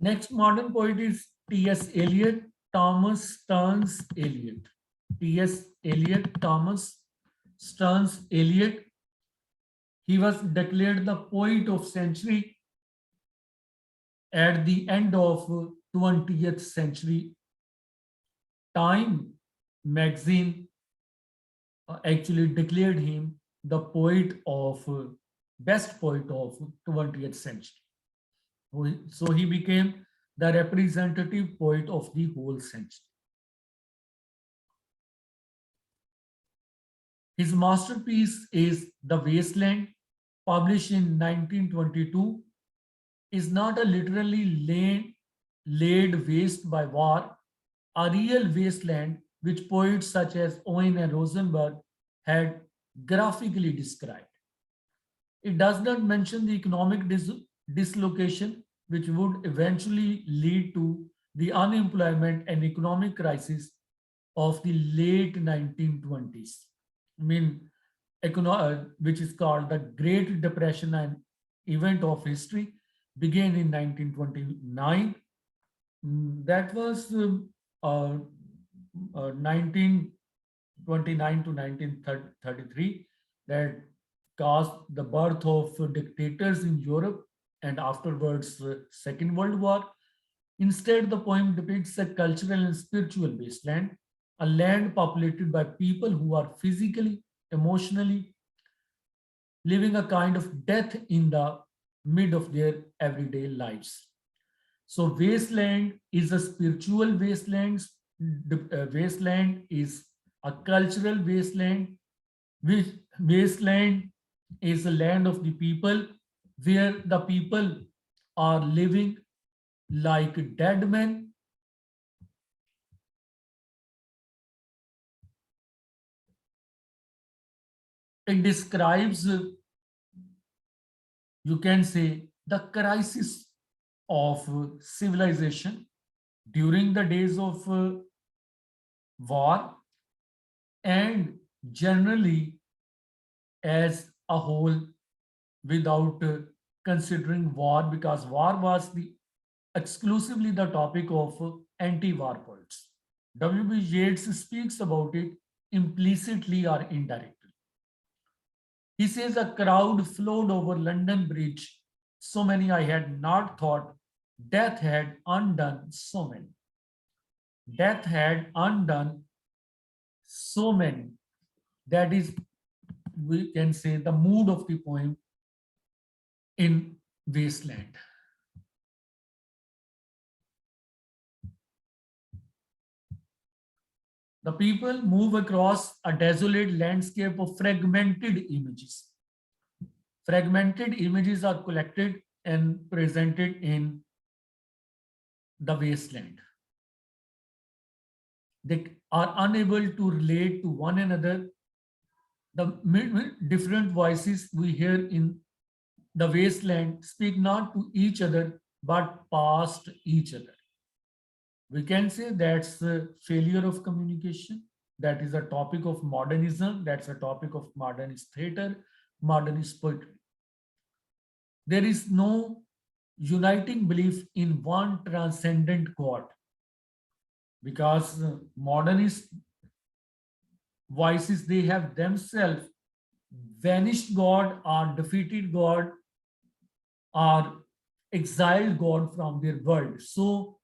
Next modern poet is T.S. Eliot, Thomas Stearns Eliot. T.S. Eliot, Thomas Stearns Eliot. He was declared the poet of century at the end of 20th century. Time magazine actually declared him the poet of best poet of 20th century. So he became the representative poet of the whole century. His masterpiece is The Wasteland, published in 1922, is not a literally laid waste by war, a real wasteland which poets such as Owen and Rosenberg had graphically described. It does not mention the economic dislocation which would eventually lead to the unemployment and economic crisis of the late 1920s. I mean, which is called the Great Depression, an event of history, began in 1929. That was 1929 to 1933, that caused the birth of dictators in Europe and afterwards Second World War. Instead, the poem depicts a cultural and spiritual wasteland, a land populated by people who are physically, emotionally living a kind of death in the mid of their everyday lives. So, wasteland is a spiritual wasteland. The wasteland is a cultural wasteland. Which wasteland is a land of the people where the people are living like dead men. It describes, you can say, the crisis of civilization during the days of war, and generally as a whole, without considering war, because war was the exclusively the topic of anti-war poets. W.B. Yeats speaks about it implicitly or indirectly. He says a crowd flowed over London Bridge, so many I had not thought death had undone so many. Death had undone so many. That is, we can say, the mood of the poem in Wasteland. The people move across a desolate landscape of fragmented images. Fragmented images are collected and presented in the wasteland. They are unable to relate to one another. The different voices we hear in the wasteland speak not to each other but past each other. We can say that's the failure of communication. That is a topic of modernism. That's a topic of modernist theater, modernist poetry. There is no uniting belief in one transcendent God, because modernist voices, they have themselves vanished God or defeated God or exiled God from their world. So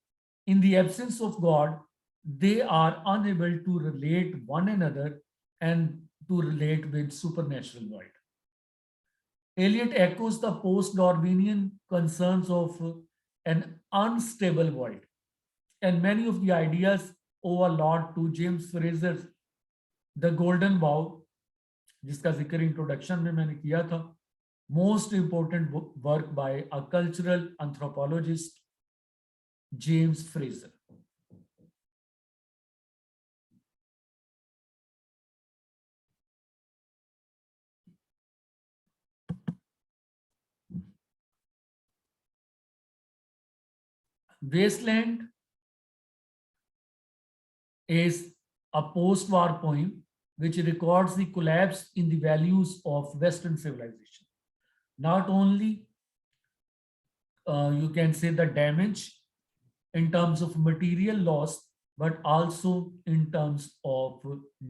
in the absence of God, they are unable to relate one another and to relate with supernatural world. Eliot echoes the post-Darwinian concerns of an unstable world, and many of the ideas owe a lot to James Fraser's The Golden Bough, जिसका जिक्र introduction में मैंने किया था. Most important work by a cultural anthropologist, James Fraser. Wasteland is a post-war poem which records the collapse in the values of Western civilization. Not only you can say the damage in terms of material loss, but also in terms of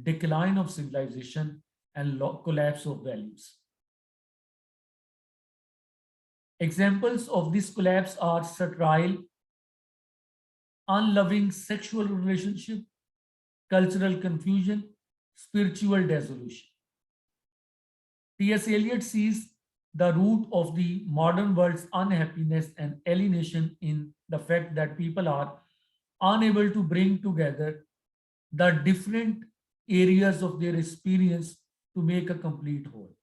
decline of civilization and collapse of values. Examples of this collapse are sterile, unloving sexual relationship, cultural confusion, spiritual dissolution. T.S. Eliot sees the root of the modern world's unhappiness and alienation in the fact that people are unable to bring together the different areas of their experience to make a complete whole.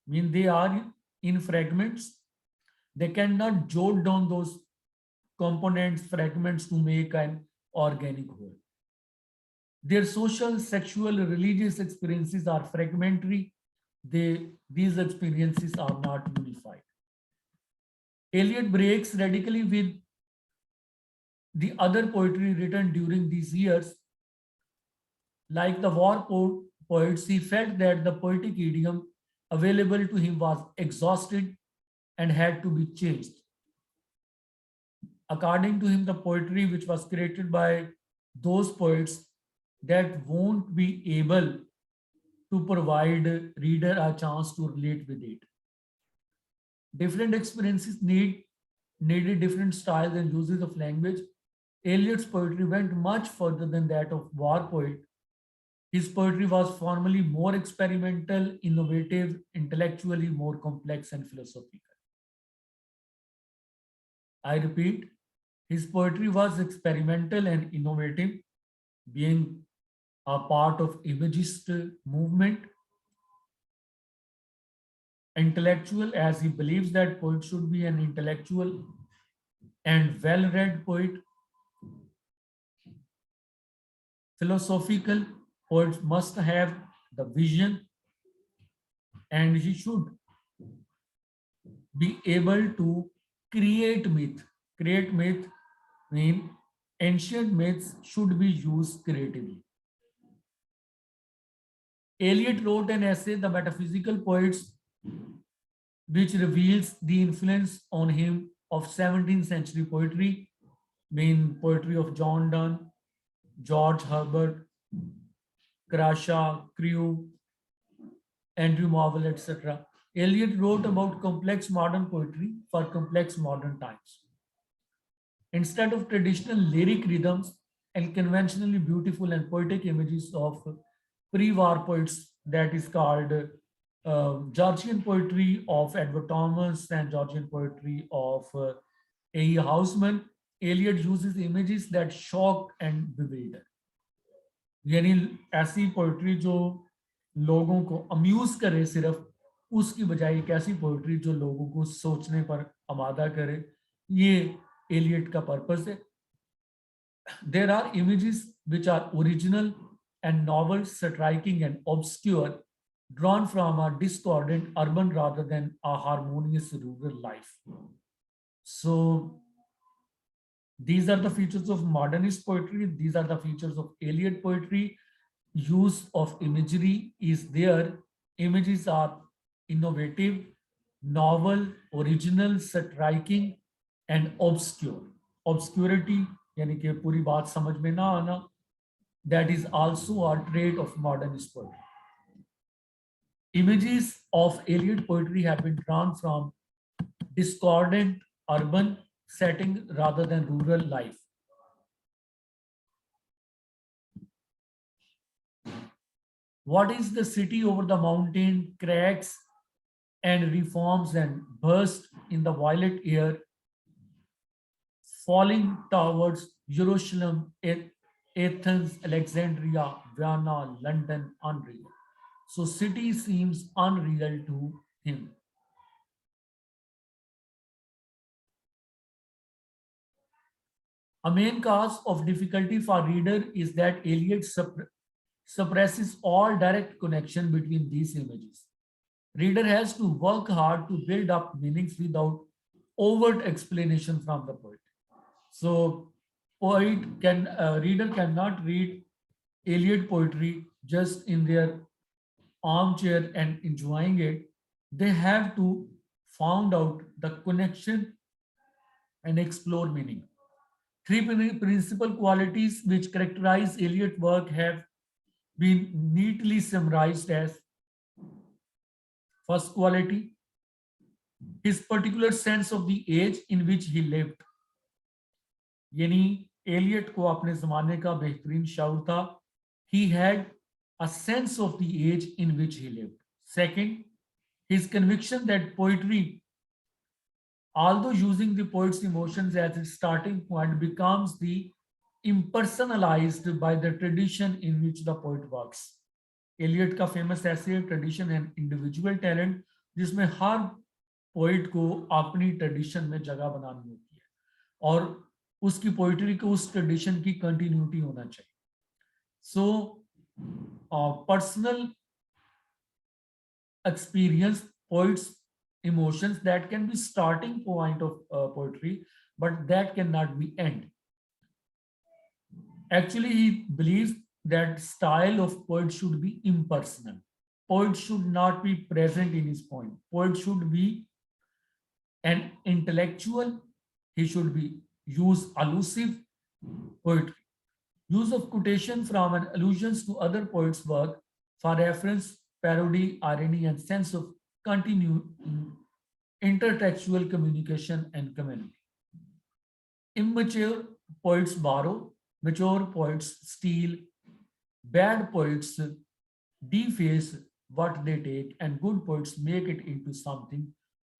I mean, they are in fragments. They cannot jot down those components, fragments to make an organic whole. Their social, sexual, religious experiences are fragmentary. These experiences are not unified. Eliot breaks radically with the other poetry written during these years. Like the war poets, he felt that the poetic idiom available to him was exhausted and had to be changed. According to him, the poetry which was created by those poets that won't be able to provide reader a chance to relate with it. Different experiences needed different styles and uses of language. Eliot's poetry went much further than that of war poet. His poetry was formally more experimental, innovative, intellectually more complex and philosophical. I repeat, his poetry was experimental and innovative, being a part of imagist movement, intellectual as he believes that poet should be an intellectual and well-read poet, philosophical poets must have the vision and he should be able to create myth. Create myth mean ancient myths should be used creatively. Eliot wrote an essay, The Metaphysical Poets, which reveals the influence on him of 17th century poetry, being poetry of John Donne, George Herbert, Crashaw, Crewe, Andrew Marvell, etc. Eliot wrote about complex modern poetry for complex modern times. Instead of traditional lyric rhythms and conventionally beautiful and poetic images of pre-war poets, that is called Georgian poetry of Edward Thomas and Georgian poetry of A.E. Housman, Eliot uses images that shock and bewilder. यानी ऐसी poetry जो लोगों को amuse करे सिर्फ, उसकी बजाय एक ऐसी पोइट्री जो लोगों को सोचने पर आमादा करे, ये एलियट का पर्पस है. There are images which are original and novel, striking and obscure, drawn from a discordant urban rather than a harmonious rural life. So these are the features of modernist poetry. These are the features of Eliot poetry. Use of imagery is there. Images are innovative, novel, original, striking, and obscure. Obscurity, यानी कि पूरी बात समझ में ना आना, that is also a trait of modernist poetry. Images of Eliot poetry have been drawn from discordant urban setting rather than rural life. What is the city over the mountain cracks and reforms and burst in the violet air, falling towards Jerusalem, Athens, Alexandria, Vienna, London, unreal. So city seems unreal to him. A main cause of difficulty for reader is that Eliot suppresses all direct connection between these images. Reader has to work hard to build up meanings without overt explanation from the poet. So reader cannot read Eliot poetry just in their armchair and enjoying it. They have to find out the connection and explore meaning. Principal qualities which characterize Eliot work have been neatly summarized as: first quality, his particular sense of the age in which he lived. यानी Elliott को अपने जमाने का बेहतरीन शऊर था. He had a sense of the age in which he lived. Second, his conviction that poetry, although using the poet's emotions as its starting point, becomes the impersonalized by the tradition in which the poet works. Eliot का famous essay tradition and individual talent, जिसमें हर poet को अपनी tradition में जगह बनानी होती है और उसकी पोइट्री को उस ट्रेडिशन की कंटिन्यूटी होना चाहिए. So personal experience, poets emotions, that can be starting point of poetry, but that cannot be end. Actually, he believes that style of poet should be impersonal. Poet should not be present in his point. Poet should be an intellectual. He should be use allusive poetry, use of quotation from and allusions to other poets' work for reference, parody, irony, and sense of continued intertextual communication and community. Immature poets borrow, mature poets steal, bad poets deface what they take, and good poets make it into something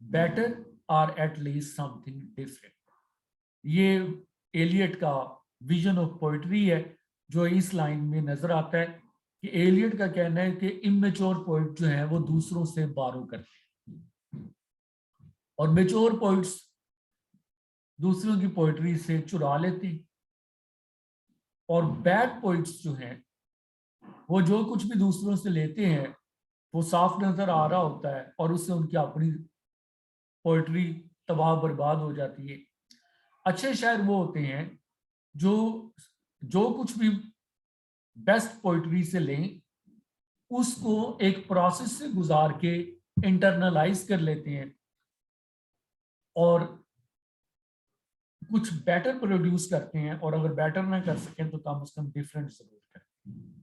better or at least something different. ये Elliott का vision of poetry है जो इस line में नजर आता है कि एलियट का कहना है कि इमेच्योर पोइट जो है वो दूसरों से बारो करते हैं और मेच्योर पोइट्स दूसरों की पोइट्री से चुरा लेते हैं, और बैड पोइट्स जो हैं वो जो कुछ भी दूसरों से लेते हैं वो साफ नजर आ रहा होता है और उससे उनकी अपनी पोइट्री तबाह बर्बाद हो जाती है. अच्छे शायर वो होते हैं जो जो कुछ भी बेस्ट पोइट्री से लें उसको एक प्रोसेस से गुजार के इंटरनलाइज कर लेते हैं और कुछ बेटर प्रोड्यूस करते हैं, और अगर बेटर ना कर सकें तो कम से कम डिफरेंट जरूर करते हैं.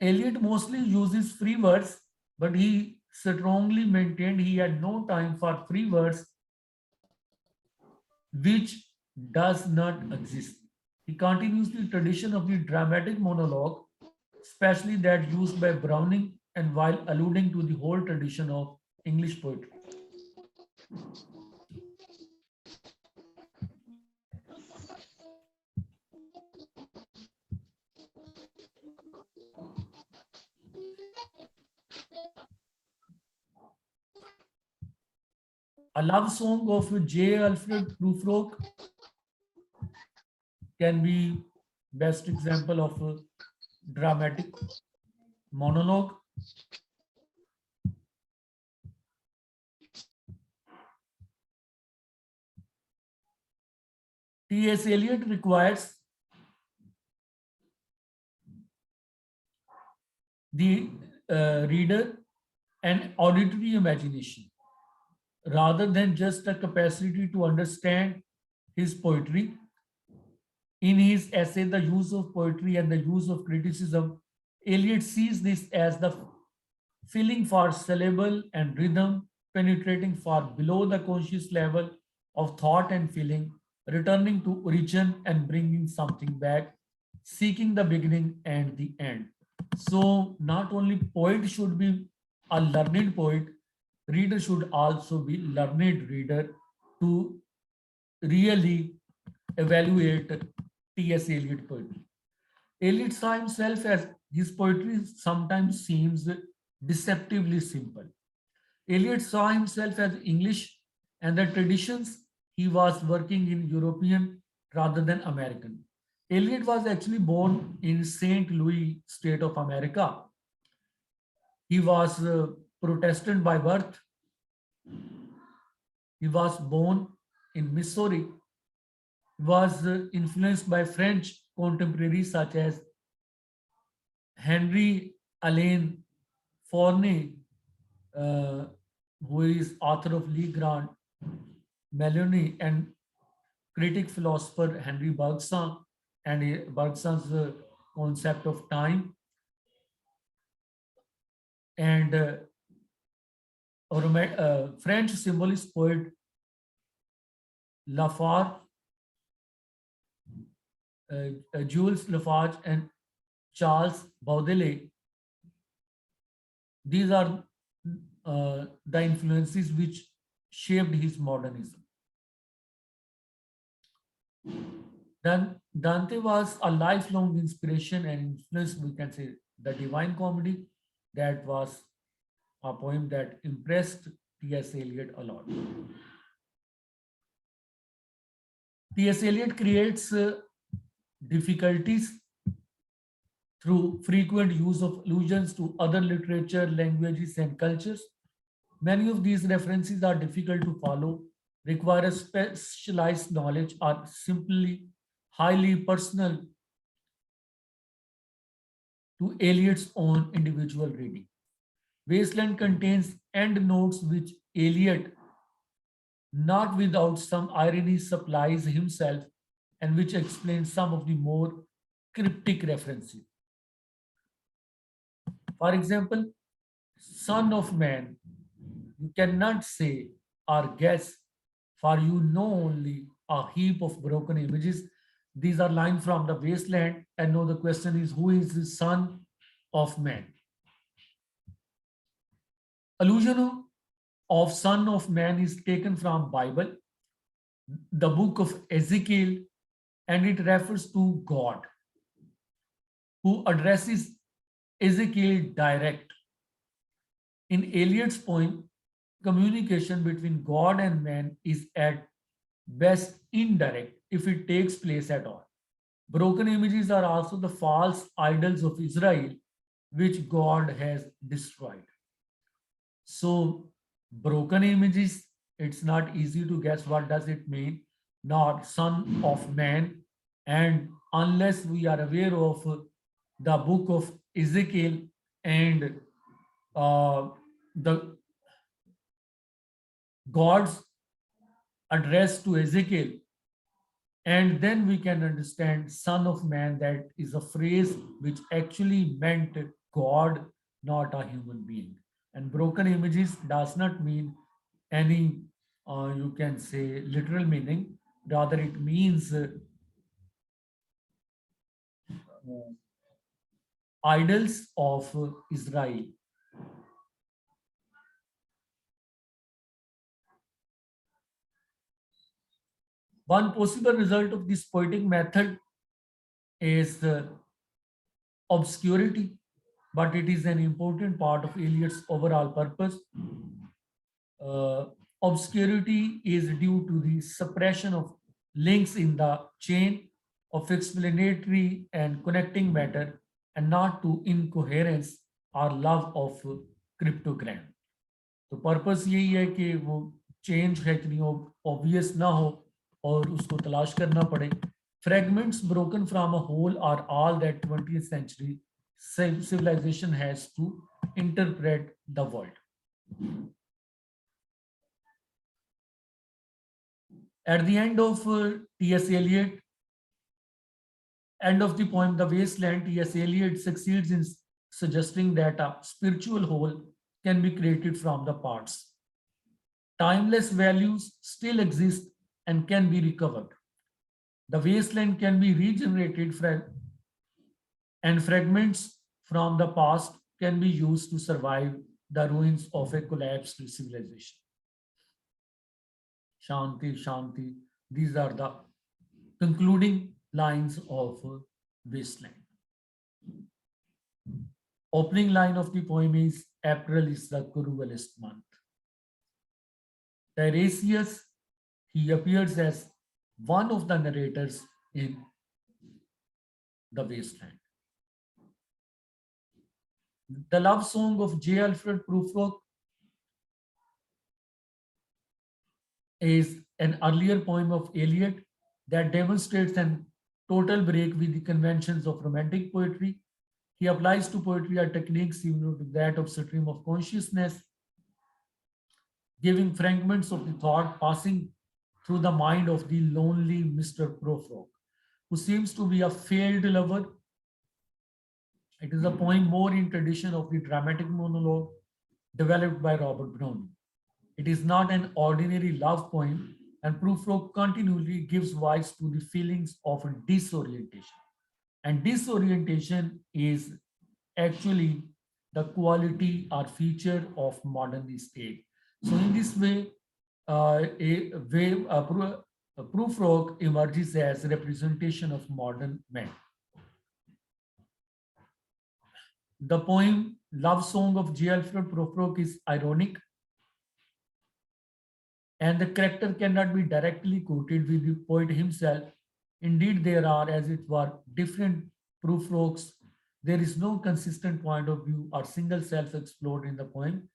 Eliot mostly uses free words, but he strongly maintained he had no time for free words, which does not exist. He continues the tradition of the dramatic monologue, especially that used by Browning, and while alluding to the whole tradition of English poetry. A love song of J. Alfred Prufrock can be best example of a dramatic monologue. T.S. Eliot requires the reader an auditory imagination rather than just a capacity to understand his poetry. In his essay, The Use of Poetry and the Use of Criticism, Eliot sees this as the feeling for syllable and rhythm, penetrating far below the conscious level of thought and feeling, returning to origin and bringing something back, seeking the beginning and the end. So not only poet should be a learned poet, reader should also be learned reader to really evaluate T.S. Eliot poetry. Eliot saw himself as his poetry sometimes seems deceptively simple. Eliot saw himself as English and the traditions he was working in European rather than American. Eliot was actually born in St. Louis, state of America. He was Protestant by birth. He was born in Missouri. He was influenced by French contemporaries such as Henry Alain Fournier, uh, who is author of Le Grand Maloney, and critic philosopher Henry Bergson, and Bergson's concept of time, and French symbolist poet Lafar, Jules Lafarge, and Charles Baudelaire. These are the influences which shaped his modernism. Then Dante was a lifelong inspiration and influence, we can say, the Divine Comedy. That was a poem that impressed T.S. Eliot a lot. T.S. Eliot creates difficulties through frequent use of allusions to other literature, languages, and cultures. Many of these references are difficult to follow, require a specialized knowledge, or simply highly personal to Eliot's own individual reading. Wasteland contains endnotes which Eliot, not without some irony, supplies himself and which explains some of the more cryptic references. For example, Son of Man, you cannot say or guess, for you know only a heap of broken images. These are lines from the wasteland, and now the question is, who is the Son of Man? Allusion of Son of Man is taken from Bible, the book of Ezekiel, and it refers to God, who addresses Ezekiel direct. In Eliot's poem, communication between God and man is at best indirect if it takes place at all. Broken images are also the false idols of Israel, which God has destroyed. So, broken images, it's not easy to guess what does it mean, not son of man. And unless we are aware of the book of Ezekiel and the God's address to Ezekiel, and then we can understand son of man, that is a phrase which actually meant God, not a human being. And broken images does not mean any you can say literal meaning, rather it means idols of Israel. One possible result of this poetic method is obscurity, but it is an important part of Eliot's overall purpose. Uh, Obscurity is due to the suppression of links in the chain of explanatory and connecting matter, and not to incoherence or love of cryptogram. तो purpose यही है कि वो change है इतनी obvious ना हो और उसको तलाश करना पड़े. Fragments broken from a whole are all that 20th century civilization has to interpret the world. At the end of T.S. Eliot, end of the poem The Wasteland, T.S. Eliot succeeds in suggesting that a spiritual whole can be created from the parts. Timeless values still exist and can be recovered. The wasteland can be regenerated, and fragments from the past can be used to survive the ruins of a collapsed civilization. Shanti, Shanti. These are the concluding lines of Wasteland. Opening line of the poem is, April is the cruelest month. Tiresias, he appears as one of the narrators in The Wasteland. The love song of J. Alfred Prufrock is an earlier poem of Eliot that demonstrates an total break with the conventions of romantic poetry. He applies to poetry a technique similar to that of stream of consciousness, giving fragments of the thought passing through the mind of the lonely Mr. Prufrock, who seems to be a failed lover. It is a poem more in tradition of the dramatic monologue developed by Robert Browning. It is not an ordinary love poem, and Prufrock continually gives voice to the feelings of disorientation. And disorientation is actually the quality or feature of modern state. So in this way, a Prufrock emerges as a representation of modern man. The poem Love Song of J. Alfred Prufrock is ironic, and the character cannot be directly quoted with the poet himself. Indeed, there are, as it were, different Prufrocks. There is no consistent point of view or single self explored in the poem.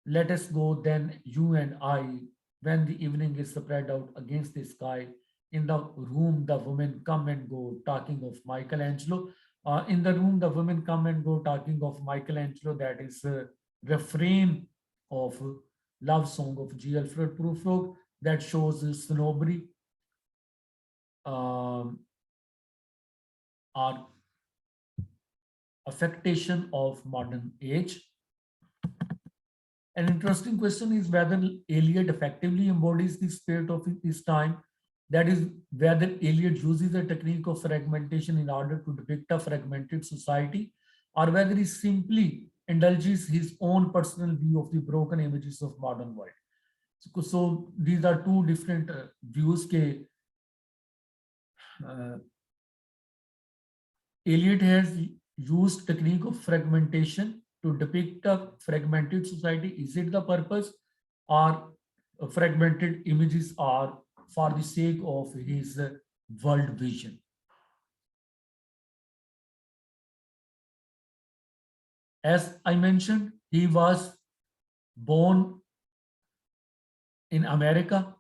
Let us go then, you and I, when the evening is spread out against the sky. In the room, the women come and go, talking of Michelangelo. In the room, the women come and go, talking of Michelangelo. That is a refrain of Love Song of G. Alfred Prufrock that shows snobbery, um, or affectation of modern age. An interesting question is whether Eliot effectively embodies the spirit of his time. That is, whether Eliot uses a technique of fragmentation in order to depict a fragmented society, or whether he simply indulges his own personal view of the broken images of modern world. So these are two different views. Uh, Eliot has used technique of fragmentation to depict a fragmented society. Is it the purpose, or fragmented images are for the sake of his world vision? As I mentioned, he was born in America,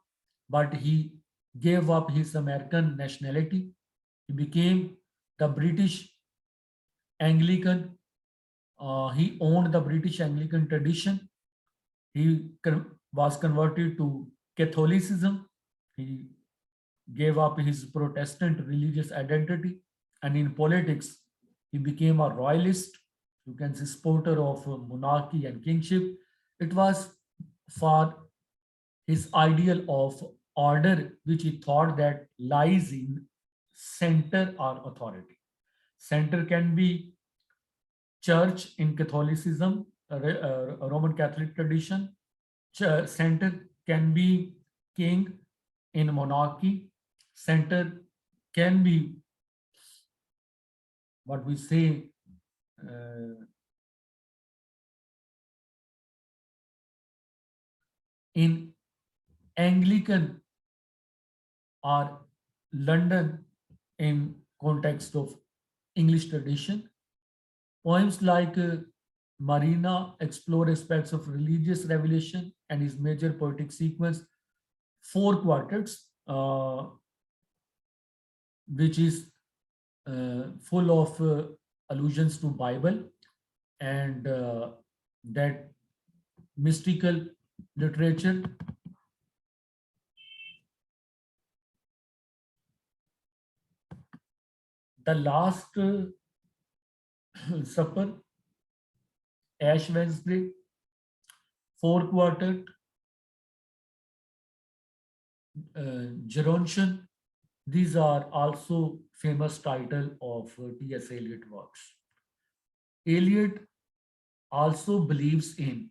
but he gave up his American nationality. He became the British Anglican. He owned the British Anglican tradition. He was converted to Catholicism. He gave up his Protestant religious identity. And in politics, he became a royalist. You can say supporter of monarchy and kingship. It was for his ideal of order, which he thought that lies in center or authority. Center can be church in Catholicism, Roman Catholic tradition. Center can be king in monarchy. Center can be what we say in Anglican or London in context of English tradition. Poems like Marina explore aspects of religious revelation, and his major poetic sequence, Four Quartets, which is full of allusions to Bible and that mystical literature. The Last Supper, Ash Wednesday, Four Quartet, Gerontion. These are also famous title of T.S. Eliot works. Eliot also believes in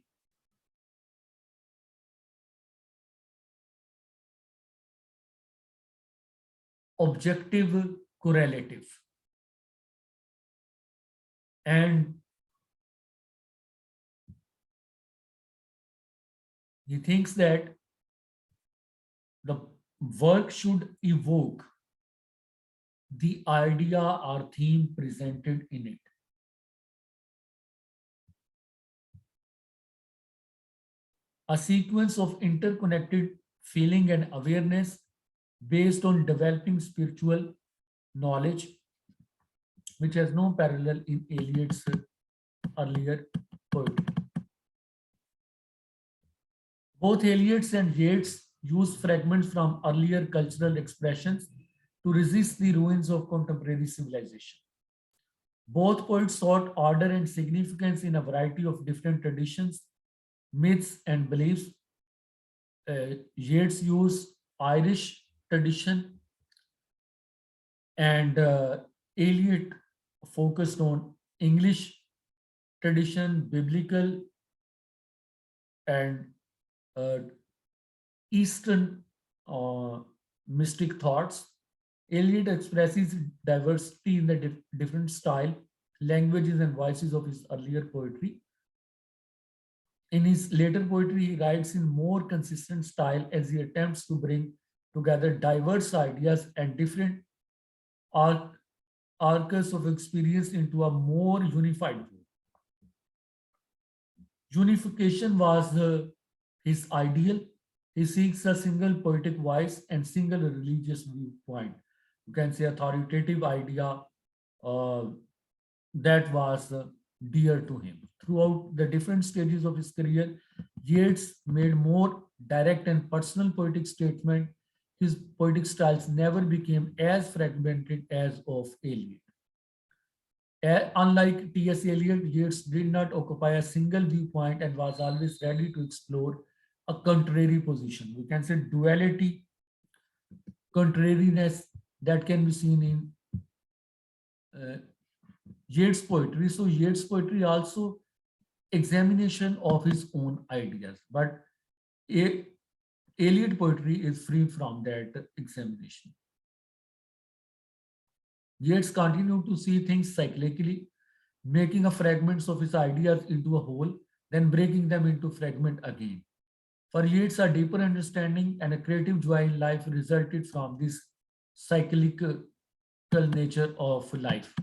objective correlative, and he thinks that the work should evoke the idea or theme presented in it. A sequence of interconnected feeling and awareness based on developing spiritual knowledge, which has no parallel in Eliot's earlier poetry. Both Eliot and Yeats used fragments from earlier cultural expressions to resist the ruins of contemporary civilization. Both poets sought order and significance in a variety of different traditions, myths, and beliefs. Yeats used Irish tradition, and Eliot focused on English tradition, biblical, and uh, Eastern uh, mystic thoughts. Eliot expresses diversity in the different style, languages, and voices of his earlier poetry. In his later poetry, he writes in more consistent style as he attempts to bring together diverse ideas and different arcs of experience into a more unified view. Unification was his ideal. He seeks a single poetic voice and single religious viewpoint. You can say authoritative idea uh, that was dear to him. Throughout the different stages of his career, Yeats made more direct and personal poetic statement. His poetic styles never became as fragmented as of Eliot. Unlike T.S. Eliot, Yeats did not occupy a single viewpoint and was always ready to explore a contrary position. We can say duality, contrariness that can be seen in uh, Yeats' poetry. So Yeats' poetry also examination of his own ideas, but a Eliot poetry is free from that examination. Yeats continued to see things cyclically, making a fragments of his ideas into a whole, then breaking them into fragment again. For Yeats, a deeper understanding and a creative joy in life resulted from this cyclical nature of life.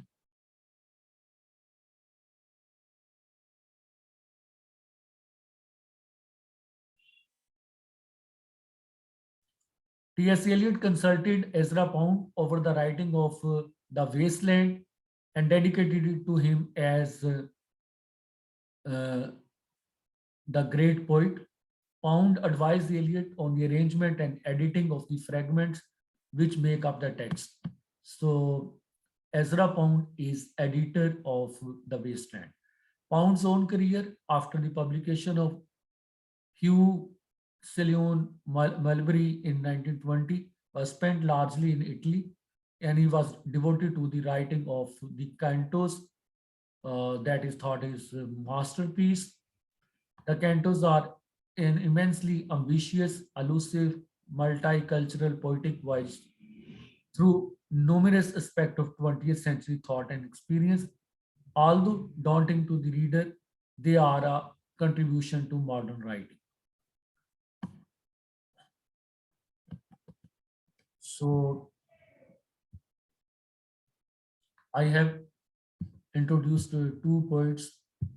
T.S. Eliot consulted Ezra Pound over the writing of The Wasteland and dedicated it to him as uh, the great poet. Pound advised Eliot on the arrangement and editing of the fragments which make up the text. So Ezra Pound is editor of The Wasteland. Pound's own career after the publication of Hugh Ceylon Mulberry in 1920 was spent largely in Italy, and he was devoted to the writing of the cantos that is thought is a masterpiece. The cantos are an immensely ambitious, elusive, multicultural poetic voice through numerous aspects of 20th century thought and experience. Although daunting to the reader, they are a contribution to modern writing. So I have introduced two poets